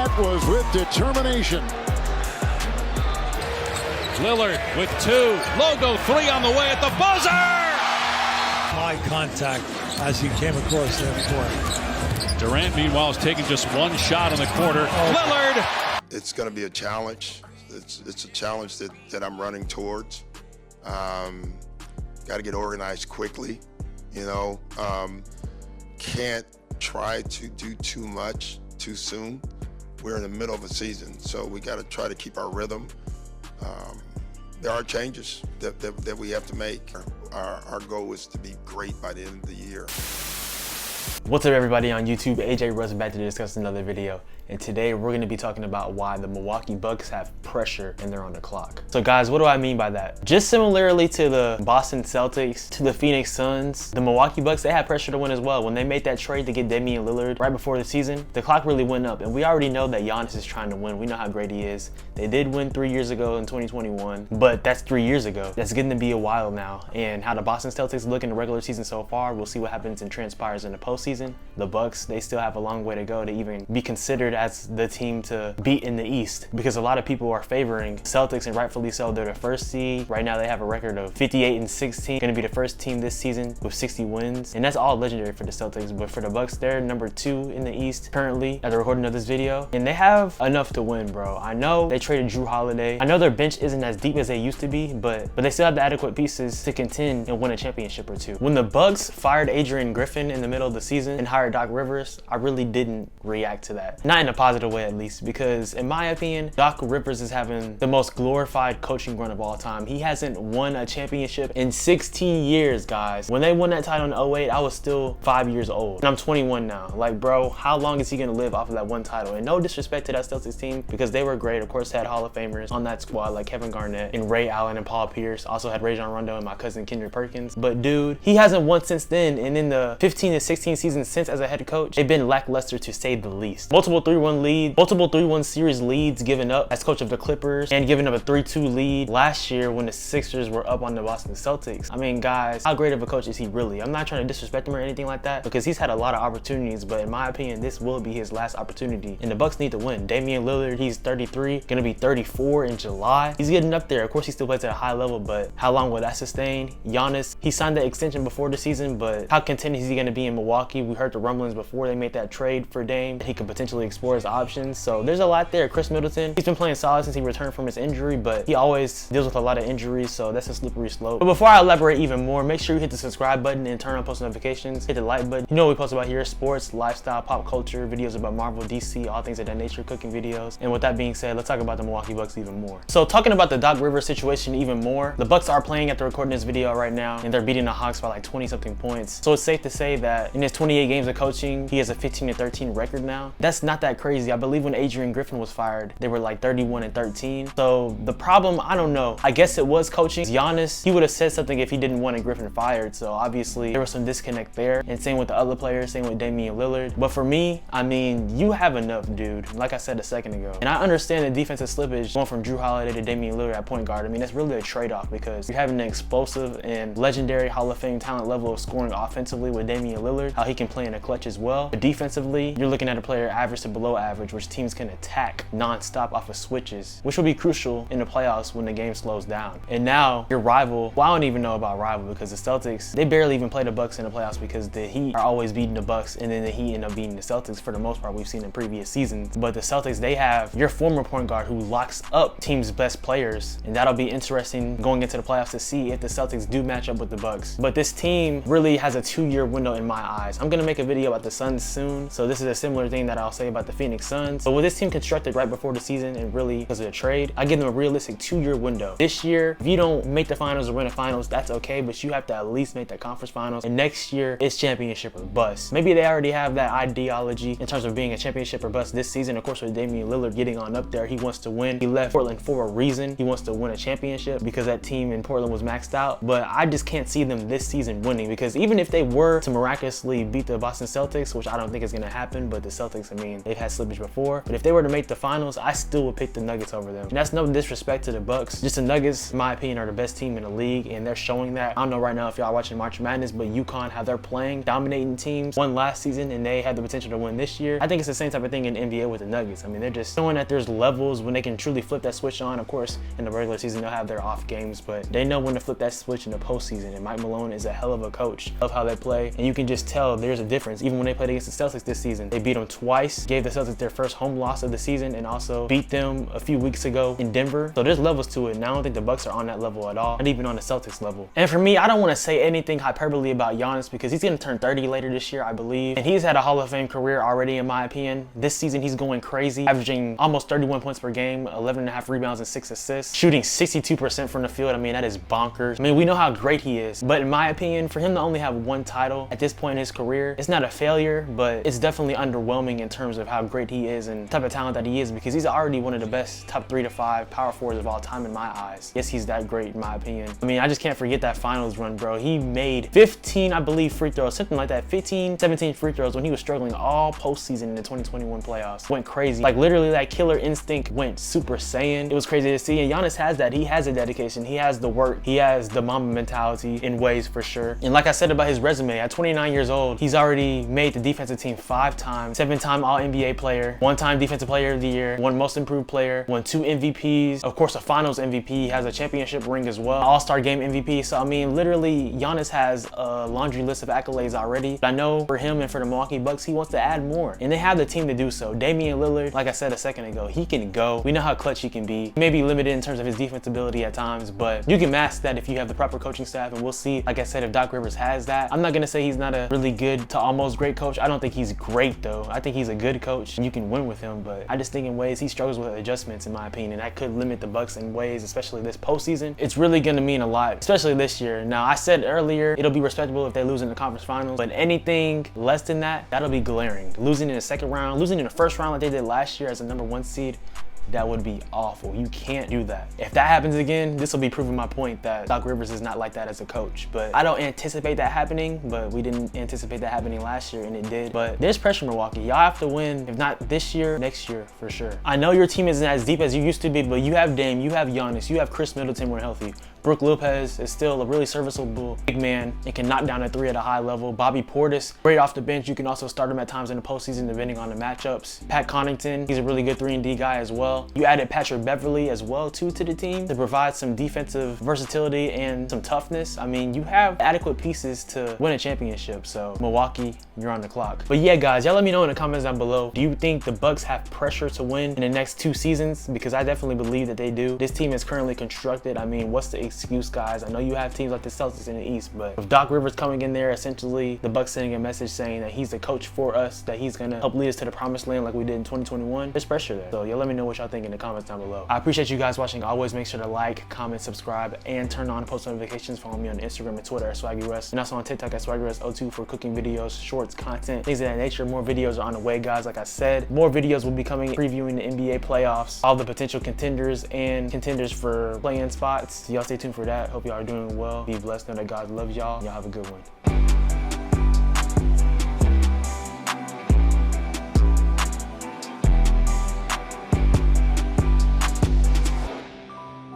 that was with determination. Lillard with 2, logo 3 on the way at the buzzer! High contact as he came across that court. Durant, meanwhile, is taking just 1 shot in the quarter. Lillard! It's going to be a challenge. It's a challenge that I'm running towards. Got to get organized quickly, you know. Can't try to do too much too soon. We're in the middle of a season, so we got to try to keep our rhythm. There are changes that we have to make. Our goal is to be great by the end of the year. What's up, everybody on YouTube? AJ Russ back to discuss another video, and today we're going to be talking about why the Milwaukee Bucks have pressure and they're on the clock. So guys, what do I mean by that? Just similarly to the Boston Celtics, to the Phoenix Suns, the Milwaukee Bucks, they had pressure to win as well. When they made that trade to get Damian Lillard right before the season, the clock really went up, and we already know that Giannis is trying to win. We know how great he is. They did win 3 years ago in 2021, but that's 3 years ago. That's getting to be a while now, and how the Boston Celtics look in the regular season so far, we'll see what happens and transpires in the postseason. The Bucks, they still have a long way to go to even be considered as the team to beat in the East, because a lot of people are favoring Celtics, and rightfully so. They're the first seed. Right now they have a record of 58-16. Going to be the first team this season with 60 wins, and that's all legendary for the Celtics. But for the Bucks, they're number 2 in the East currently at the recording of this video, and they have enough to win, bro. I know they traded Drew Holiday. I know their bench isn't as deep as they used to be, but they still have the adequate pieces to contend and win a championship or two. When the Bucks fired Adrian Griffin in the middle of the season and hired Doc Rivers, I really didn't react to that. Not in a positive way, at least, because in my opinion, Doc Rivers is having the most glorified coaching run of all time. He hasn't won a championship in 16 years, guys. When they won that title in 08, I was still 5 years old, and I'm 21 now. Like, bro, how long is he gonna live off of that one title? And no disrespect to that Celtics team, because they were great. Of course, had Hall of Famers on that squad like Kevin Garnett and Ray Allen and Paul Pierce. Also had Rajon Rondo and my cousin Kendrick Perkins. But dude, he hasn't won since then, and in the 15 and 16 seasons since as a head coach, they've been lackluster to say the least. Multiple 3-1 series leads given up as coach of the Clippers, and giving up a 3-2 lead last year when the Sixers were up on the Boston Celtics. I mean, guys, how great of a coach is he really? I'm not trying to disrespect him or anything like that, because he's had a lot of opportunities, but in my opinion, this will be his last opportunity, and the Bucks need to win. Damian Lillard, he's 33, gonna be 34 in July. He's getting up there. Of course, he still plays at a high level, but how long will that sustain? Giannis, he signed the extension before the season, but how content is he gonna be in Milwaukee? We heard the rumblings before they made that trade for Dame. He could potentially explore his options, so there's a lot there. Chris Middleton, he's been playing solid since he returned from his injury, but he always deals with a lot of injuries, so that's a slippery slope. But before I elaborate even more, make sure you hit the subscribe button and turn on post notifications. Hit the like button. You know what we post about here: sports, lifestyle, pop culture, videos about Marvel, DC, all things of that nature, cooking videos. And with that being said, let's talk about the Milwaukee Bucks even more. So talking about the Doc Rivers situation even more, the Bucks are playing at the recording this video right now, and they're beating the Hawks by like 20-something points. So it's safe to say that in his 28 games of coaching, he has a 15-13 record now. That's not that crazy. I believe when Adrian Griffin was fired, they were like 31-13. So the problem, I don't know. I guess it was coaching. Giannis, he would have said something if he didn't want Griffin fired. So obviously there was some disconnect there. And same with the other players, same with Damian Lillard. But for me, I mean, you have enough, dude. Like I said a second ago. And I understand the defensive slippage going from Drew Holiday to Damian Lillard at point guard. I mean, that's really a trade-off, because you're having an explosive and legendary Hall of Fame talent level of scoring offensively with Damian Lillard, how he can play in a clutch as well. But defensively, you're looking at a player average to below average, which teams can attack non-stop off of switches, which will be crucial in the playoffs when the game slows down. And now your rival, well, I don't even know about rival, because the Celtics, they barely even play the Bucks in the playoffs, because the Heat are always beating the Bucks, and then the Heat end up beating the Celtics for the most part. We've seen in previous seasons. But the Celtics, they have your former point guard who locks up teams' best players, and that'll be interesting going into the playoffs to see if the Celtics do match up with the Bucks. But this team really has a 2-year window in my eyes. I'm gonna make a video about the Suns soon, so this is a similar thing that I'll say about the Phoenix Suns. But with this team constructed right before the season, and really because of the trade, I give them a realistic 2-year window. This year, if you don't make the finals or win the finals, that's okay, but you have to at least make the conference finals. And next year, it's championship or bust. Maybe they already have that ideology in terms of being a championship or bust this season. Of course, with Damian Lillard getting on up there, he wants to win. He left Portland for a reason. He wants to win a championship because that team in Portland was maxed out. But I just can't see them this season winning, because even if they were to miraculously beat the Boston Celtics, which I don't think is going to happen, but the Celtics, I mean, they've had slippage before. But if they were to make the finals, I still would pick the Nuggets over them. And that's no disrespect to the Bucks. Just the Nuggets, in my opinion, are the best team in the league, and they're showing that. I don't know right now if y'all watching March Madness, but UConn, how they're playing, dominating teams, won last season, and they have the potential to win this year. I think it's the same type of thing in the NBA with the Nuggets. I mean, they're just showing that there's levels when they can truly flip that switch on. Of course, in the regular season, they'll have their off games, but they know when to flip that switch in the postseason. And Mike Malone is a hell of a coach of how they play, and you can just tell there's a difference. Even when they played against the Celtics this season, they beat them twice, gave the Celtics their first home loss of the season, and also beat them a few weeks ago in Denver. So there's levels to it, and I don't think the Bucks are on that level at all, not even on the Celtics level. And for me, I don't want to say anything hyperbole about Giannis because he's going to turn 30 later this year, I believe, and he's had a Hall of Fame career already, in my opinion. This season, he's going crazy, averaging almost 31 points per game, 11.5 rebounds and 6 assists, shooting 62% from the field. I mean, that is bonkers. I mean, we know how great he is, but in my opinion, for him to only have one title at this point in his career, it's not a failure, but it's definitely underwhelming in terms of how great he is and the type of talent that he is, because he's already one of the best top 3 to 5 power forwards of all time in my eyes. Yes, he's that great in my opinion. I mean, I just can't forget that finals run, bro. He made 15, I believe, free throws, something like that, 15, 17 free throws when he was struggling all postseason in the 2021 playoffs. Went crazy. Like, literally, that killer instinct went Super Saiyan. It was crazy to see, and Giannis has that. He has the dedication. He has the work. He has the Mamba mentality in ways for sure. And like I said about his resume, at 29 years old, he's already made the defensive team 5 times, 7-time All-NBA player, 1-time Defensive Player of the Year, 1 Most Improved Player, won 2 MVPs, of course a Finals MVP, he has a championship ring as well, All-Star Game MVP. So I mean, literally, Giannis has a laundry list of accolades already. But I know for him and for the Milwaukee Bucks, he wants to add more, and they have the team to do so. Damian Lillard, like I said a second ago, he can go. We know how clutch he can be. He may be limited in terms of his defense ability at times, but you can mask that if you have the proper coaching staff, and we'll see. Like I said, if Doc Rivers has that. I'm not gonna say he's not a really good to almost great coach. I don't think he's great though. I think he's a good coach and you can win with him, but I just think in ways he struggles with adjustments, in my opinion. That could limit the Bucks in ways, especially this postseason. It's really gonna mean a lot, especially this year. Now, I said earlier, it'll be respectable if they lose in the conference finals, but anything less than that, that'll be glaring. Losing in the second round, losing in the first round like they did last year as a #1 seed, that would be awful. You can't do that. If that happens again, this will be proving my point that Doc Rivers is not like that as a coach. But I don't anticipate that happening, but we didn't anticipate that happening last year, and it did. But there's pressure, Milwaukee. Y'all have to win, if not this year, next year for sure. I know your team isn't as deep as you used to be, but you have Dame, you have Giannis, you have Chris Middleton when healthy. Brook Lopez is still a really serviceable big man and can knock down a 3 at a high level. Bobby Portis, great off the bench. You can also start him at times in the postseason depending on the matchups. Pat Connaughton, he's a really good 3-and-D guy as well. You added Patrick Beverley as well too to the team to provide some defensive versatility and some toughness. I mean, you have adequate pieces to win a championship. So Milwaukee, you're on the clock. But yeah, guys, y'all let me know in the comments down below. Do you think the Bucks have pressure to win in the next 2 seasons? Because I definitely believe that they do. This team is currently constructed. I mean, what's the excuse, guys? I know you have teams like the Celtics in the East, but with Doc Rivers coming in there, essentially the Bucks sending a message saying that he's the coach for us, that he's gonna help lead us to the promised land like we did in 2021. There's pressure there. So y'all let me know what y'all think in the comments down below. I appreciate you guys watching. Always make sure to like, comment, subscribe, and turn on post notifications. Follow me on Instagram and Twitter at SwaggyRuss, and also on TikTok at SwaggyRuss02 for cooking videos, shorts, content, things of that nature. More videos are on the way, guys. Like I said, more videos will be coming previewing the NBA playoffs, all the potential contenders and contenders for play-in spots. Y'all stay tuned for that. Hope y'all are doing well. Be blessed. Know that God loves y'all. Y'all have a good one.